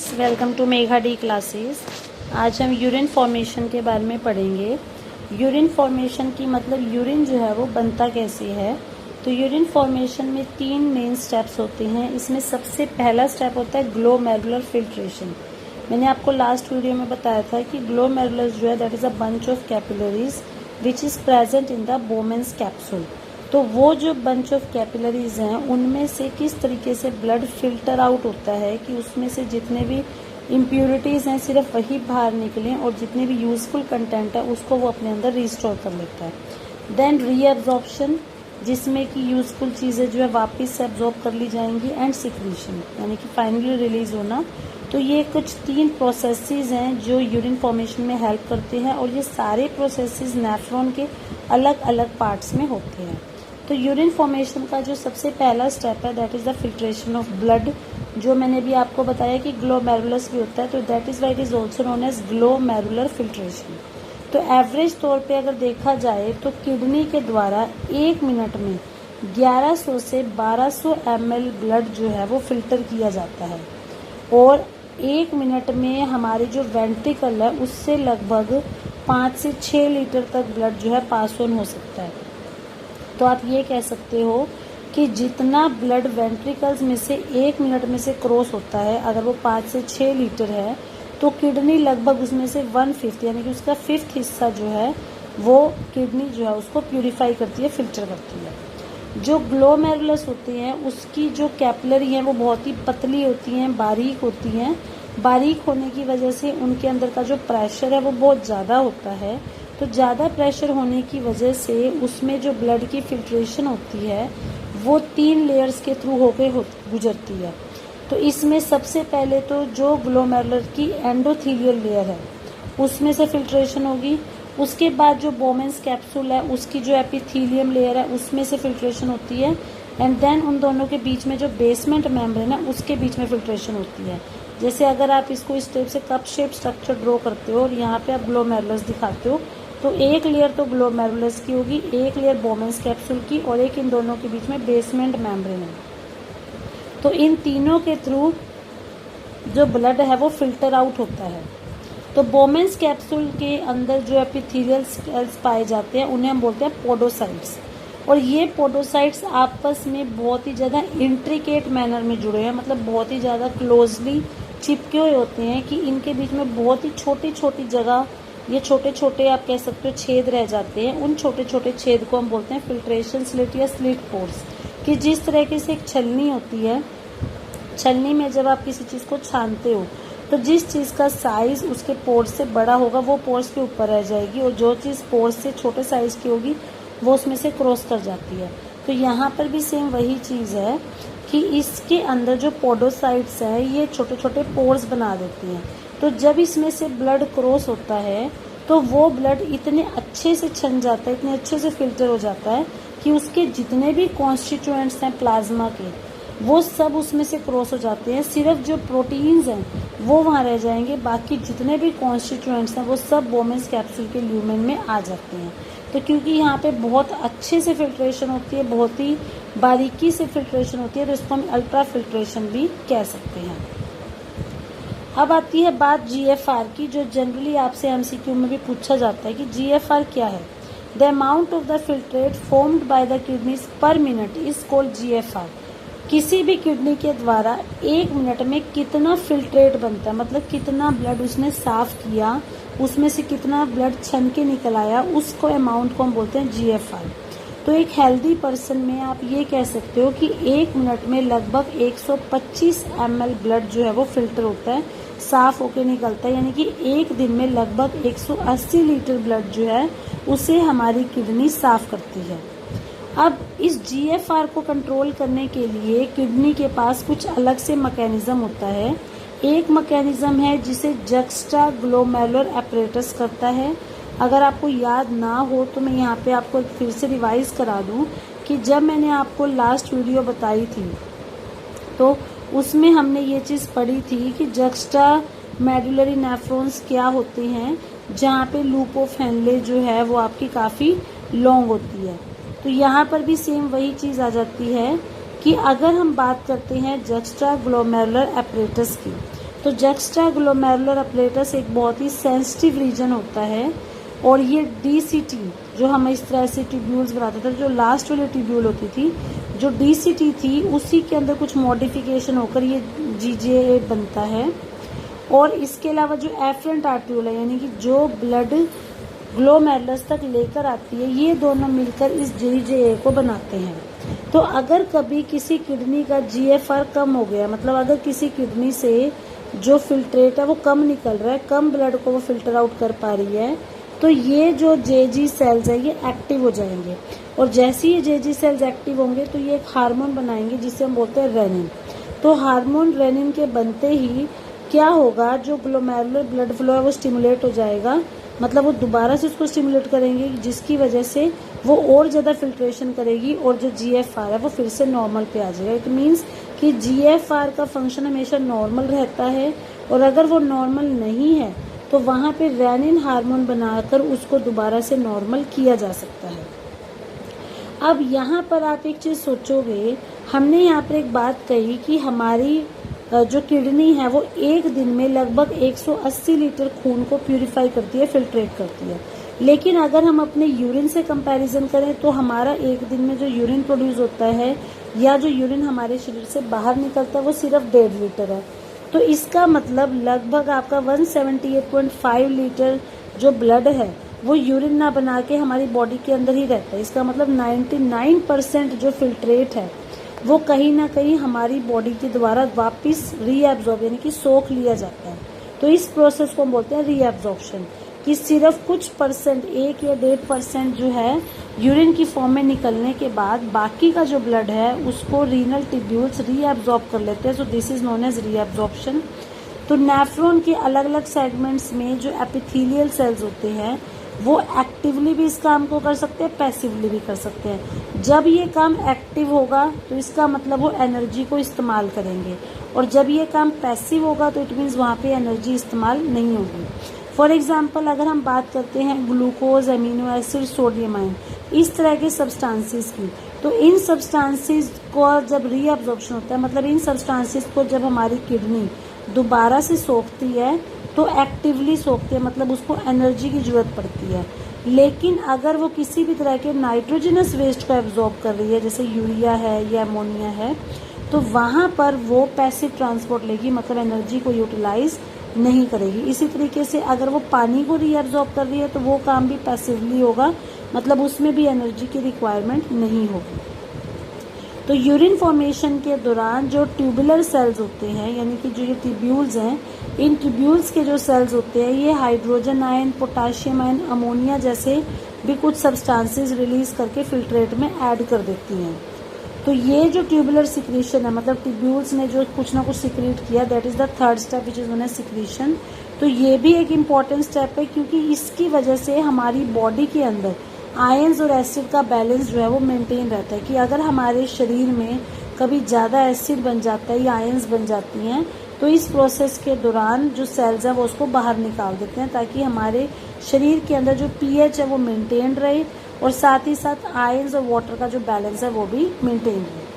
Friends, welcome to Megha D classes. आज हम urine formation के बारे में पढ़ेंगे। यूरिन फॉर्मेशन की मतलब यूरिन जो है वो बनता कैसे है। तो यूरिन फॉर्मेशन में 3 मेन स्टेप्स होते हैं। इसमें सबसे पहला स्टेप होता है ग्लोमेरुलर फिल्ट्रेशन। मैंने आपको लास्ट वीडियो में बताया था कि ग्लोमेरुलर जो है that is a bunch of capillaries which is present in the Bowman's capsule. तो वो जो बंच ऑफ कैपिलरीज हैं उनमें से किस तरीके से ब्लड फिल्टर आउट होता है कि उसमें से जितने भी इम्प्योरिटीज़ हैं सिर्फ वही बाहर निकलें और जितने भी यूजफुल कंटेंट है उसको वो अपने अंदर रिस्टोर कर लेता है। देन रीअब्जॉर्प्शन, जिसमें कि यूजफुल चीज़ें जो है वापस से एब्जॉर्ब कर ली जाएंगी, एंड सिक्रीशन यानी कि फाइनली रिलीज होना। तो ये कुछ 3 प्रोसेसेस हैं जो यूरिन फॉर्मेशन में हेल्प करते हैं और ये सारे प्रोसेसेस नेफ्रॉन के अलग अलग पार्ट्स में होते हैं। तो यूरिन फॉर्मेशन का जो सबसे पहला स्टेप है that is the filtration of blood, जो मैंने भी आपको बताया कि ग्लोमेरुलस भी होता है, तो that is why it is also known as glomerular filtration. तो एवरेज तौर पे अगर देखा जाए तो किडनी के द्वारा 1 मिनट में 1100 से 1200 ml ब्लड जो है वो फिल्टर किया जाता है और 1 मिनट में हमारे जो वेंट्रिकल है उससे लगभग 5 से 6 लीटर तक ब्लड जो है पास ऑन हो सकता है। तो आप ये कह सकते हो कि जितना ब्लड वेंट्रिकल्स में से 1 मिनट में से क्रॉस होता है, अगर वो 5 से 6 लीटर है तो किडनी लगभग उसमें से 1/5 यानी कि उसका 5th हिस्सा जो है वो किडनी जो है उसको प्यूरिफाई करती है, फिल्टर करती है। जो ग्लोमेरुलस होते हैं उसकी जो कैपिलरी हैं वो बहुत ही पतली होती हैं, बारीक होती हैं। बारीक होने की वजह से उनके अंदर का जो प्रेशर है वो बहुत ज़्यादा होता है। तो ज़्यादा प्रेशर होने की वजह से उसमें जो ब्लड की फिल्ट्रेशन होती है वो 3 लेयर्स के थ्रू होकर गुजरती है। तो इसमें सबसे पहले तो जो ग्लोमेरुलर की एंडोथीलियल लेयर है उसमें से फिल्ट्रेशन होगी। उसके बाद जो बोमेन्स कैप्सूल है उसकी जो एपिथीलियम लेयर है उसमें से फिल्ट्रेशन होती है। एंड देन उन दोनों के बीच में जो बेसमेंट मेम्ब्रेन है उसके बीच में फिल्ट्रेशन होती है। जैसे अगर आप इसको इस टाइप से कप शेप स्ट्रक्चर ड्रॉ करते हो और यहाँ पे आप ग्लोमेरुलस दिखाते हो तो एक लेयर तो ग्लोमेरुलस की होगी, एक लेयर बोमेन्स कैप्सूल की और एक इन दोनों के बीच में बेसमेंट मेम्ब्रेन है। तो इन तीनों के थ्रू जो ब्लड है वो फिल्टर आउट होता है। तो बोमेन्स कैप्सूल के अंदर जो एपिथेलियल सेल्स पाए जाते हैं उन्हें हम बोलते हैं पोडोसाइट्स। और ये पोडोसाइट्स आपस में बहुत ही ज़्यादा इंट्रिकेट मैनर में जुड़े हैं, मतलब बहुत ही ज़्यादा क्लोजली चिपके हुए होते हैं कि इनके बीच में बहुत ही छोटी छोटी जगह, ये छोटे छोटे आप कह सकते हो छेद रह जाते हैं। उन छोटे छोटे छेद को हम बोलते हैं फिल्ट्रेशन स्लिट या स्लिट पोर्स। कि जिस तरीके से एक छलनी होती है, छलनी में जब आप किसी चीज़ को छानते हो तो जिस चीज़ का साइज़ उसके पोर्स से बड़ा होगा वो पोर्स के ऊपर रह जाएगी और जो चीज़ पोर्स से छोटे साइज़ की होगी वो उसमें से क्रॉस कर जाती है। तो यहाँ पर भी सेम वही चीज़ है कि इसके अंदर जो पोडोसाइट्स है ये छोटे छोटे पोर्स बना देती हैं। तो जब इसमें से ब्लड क्रॉस होता है तो वो ब्लड इतने अच्छे से छन जाता है, इतने अच्छे से फिल्टर हो जाता है कि उसके जितने भी कॉन्स्टिट्यूएंट्स हैं प्लाज्मा के वो सब उसमें से क्रॉस हो जाते हैं। सिर्फ जो प्रोटीन्स हैं वो वहाँ रह जाएंगे, बाकी जितने भी कॉन्स्टिट्यूएंट्स हैं वो सब बोमेन्स कैप्सूल के ल्यूमेन में आ जाते हैं। तो क्योंकि यहाँ पे बहुत अच्छे से फिल्ट्रेशन होती है, बहुत ही बारीकी से फिल्ट्रेशन होती है, तो इसको हम अल्ट्रा फिल्ट्रेशन भी कह सकते हैं। अब आती है बात GFR की, जो जनरली आपसे MCQ में भी पूछा जाता है कि GFR क्या है। The amount of the filtrate formed by the kidneys पर मिनट इज कॉल्ड GFR। किसी भी किडनी के द्वारा 1 मिनट में कितना फिल्ट्रेट बनता है, मतलब कितना ब्लड उसने साफ किया, उसमें से कितना ब्लड छन के निकल आया, उसको अमाउंट को हम बोलते हैं GFR। तो एक हेल्दी पर्सन में आप ये कह सकते हो कि 1 मिनट में लगभग 125 ml ब्लड जो है वो फिल्टर होता है, साफ होके निकलता है। यानी कि एक दिन में लगभग 180 लीटर ब्लड जो है उसे हमारी किडनी साफ करती है। अब इस GFR को कंट्रोल करने के लिए किडनी के पास कुछ अलग से मैकेनिज्म होता है। एक मैकेनिज्म है जिसे जक्स्ट्रा ग्लोमेरुलर एपरेटस करता है। अगर आपको याद ना हो तो मैं यहाँ पे आपको फिर से रिवाइज करा दूँ कि जब मैंने आपको लास्ट वीडियो बताई थी तो उसमें हमने ये चीज़ पढ़ी थी कि जक्स्ट्रा मेडुलरी नेफ्रॉन्स क्या होते हैं, जहाँ पे लूप ऑफ हेनले जो है वो आपकी काफ़ी लॉन्ग होती है। तो यहाँ पर भी सेम वही चीज़ आ जाती है कि अगर हम बात करते हैं जक्स्ट्रा ग्लोमेरुलर एपरेटस की तो जक्स्टा ग्लोमेरुलर अपलेटस एक बहुत ही सेंसिटिव रीजन होता है और ये DCT जो हम इस तरह से ट्यूब्यूल्स बनाते थे, जो लास्ट वाली ट्यूब्यूल होती थी, जो DCT थी उसी के अंदर कुछ मॉडिफिकेशन होकर ये GJA बनता है। और इसके अलावा जो एफरेंट आर्ट्रियोल है यानी कि जो ब्लड ग्लोमेरुलस तक लेकर आती है, ये दोनों मिलकर इस GJA को बनाते हैं। तो अगर कभी किसी किडनी का GFR कम हो गया, मतलब अगर किसी किडनी से जो फिल्ट्रेट है वो कम निकल रहा है, कम ब्लड को वो फिल्टर आउट कर पा रही है, तो ये जो JG सेल्स है ये एक्टिव हो जाएंगे। और जैसे ही ये JG सेल्स एक्टिव होंगे तो ये एक हार्मोन बनाएंगे जिसे हम बोलते हैं रेनिन। तो हार्मोन रेनिन के बनते ही क्या होगा, जो ग्लोमेरुलर ब्लड फ्लो है वो स्टिमुलेट हो जाएगा, मतलब वो दोबारा से उसको स्टिमुलेट करेंगे जिसकी वजह से वो और ज़्यादा फिल्ट्रेशन करेगी और जो GFR है वो फिर से नॉर्मल पे आ जाएगा। इट मीन्स कि GFR का फंक्शन हमेशा नॉर्मल रहता है और अगर वो नॉर्मल नहीं है तो वहाँ पे रेनिन हार्मोन बनाकर उसको दोबारा से नॉर्मल किया जा सकता है। अब यहाँ पर आप एक चीज़ सोचोगे, हमने यहाँ पर एक बात कही कि हमारी जो किडनी है वो एक दिन में लगभग 180 लीटर खून को प्यूरिफाई करती है, फिल्ट्रेट करती है। लेकिन अगर हम अपने यूरिन से कंपैरिजन करें तो हमारा एक दिन में जो यूरिन प्रोड्यूस होता है या जो यूरिन हमारे शरीर से बाहर निकलता है वो सिर्फ 1.5 लीटर है। तो इसका मतलब लगभग आपका 178.5 लीटर जो ब्लड है वो यूरिन ना बना के हमारी बॉडी के अंदर ही रहता है। इसका मतलब 99% जो फिल्ट्रेट है वो कहीं ना कहीं हमारी बॉडी के द्वारा वापस रीएब्जॉर्ब यानी कि सोख लिया जाता है। तो इस प्रोसेस को हम बोलते हैं रीएब्जॉर्प्शन, कि सिर्फ कुछ परसेंट 1 या 1.5% जो है यूरिन की फॉर्म में निकलने के बाद बाकी का जो ब्लड है उसको रीनल ट्यूब्यूल्स रीएब्जॉर्ब कर लेते हैं। So this is known as reabsorption. तो नेफ्रॉन के अलग अलग सेगमेंट्स में जो एपिथेलियल सेल्स होते हैं वो एक्टिवली भी इस काम को कर सकते हैं, पैसिवली भी कर सकते हैं। जब ये काम एक्टिव होगा तो इसका मतलब वो एनर्जी को इस्तेमाल करेंगे और जब ये काम पैसिव होगा तो इट मीन्स वहाँ पे एनर्जी इस्तेमाल नहीं होगी। फॉर एग्जाम्पल अगर हम बात करते हैं glucose, amino acid, sodium ion, इस तरह के सब्सटेंसेस की, तो इन सब्सटेंसेस को जब रीअब्जॉर्प्शन होता है, मतलब इन सब्सटेंसेस को जब हमारी किडनी दोबारा से सोखती है तो एक्टिवली सोखती है, मतलब उसको एनर्जी की जरूरत पड़ती है। लेकिन अगर वो किसी भी तरह के नाइट्रोजनस वेस्ट को एब्जॉर्ब कर रही है जैसे यूरिया है या अमोनिया है, तो वहाँ पर वो पैसिव ट्रांसपोर्ट लेगी, मतलब एनर्जी को यूटिलाइज नहीं करेगी। इसी तरीके से अगर वो पानी को रीअब्जॉर्ब कर रही है तो वो काम भी पैसिवली होगा, मतलब उसमें भी एनर्जी की रिक्वायरमेंट नहीं होगी। तो यूरिन फॉर्मेशन के दौरान जो ट्यूबुलर सेल्स होते हैं यानी कि जो ये ट्यूब्यूल्स हैं, इन ट्यूब्यूल्स के जो सेल्स होते हैं ये hydrogen ion, potassium ion, ammonia जैसे भी कुछ सब्सटेंसेस रिलीज करके फिल्ट्रेट में ऐड कर देती हैं। तो ये जो ट्यूबुलर सिक्रीशन है, मतलब ट्यूब्यूल्स ने जो कुछ ना कुछ सिक्रीट किया, that is the third step which is known as secretion. तो ये भी एक इम्पॉर्टेंट स्टेप है क्योंकि इसकी वजह से हमारी बॉडी के अंदर आयंस और एसिड का बैलेंस जो है वो मेंटेन रहता है। कि अगर हमारे शरीर में कभी ज़्यादा एसिड बन जाता है या आयंस बन जाती हैं तो इस प्रोसेस के दौरान जो सेल्स हैं वो उसको बाहर निकाल देते हैं ताकि हमारे शरीर के अंदर जो pH है वो मेंटेन रहे और साथ ही साथ आयंस और वाटर का जो बैलेंस है वो भी मेंटेन रहे।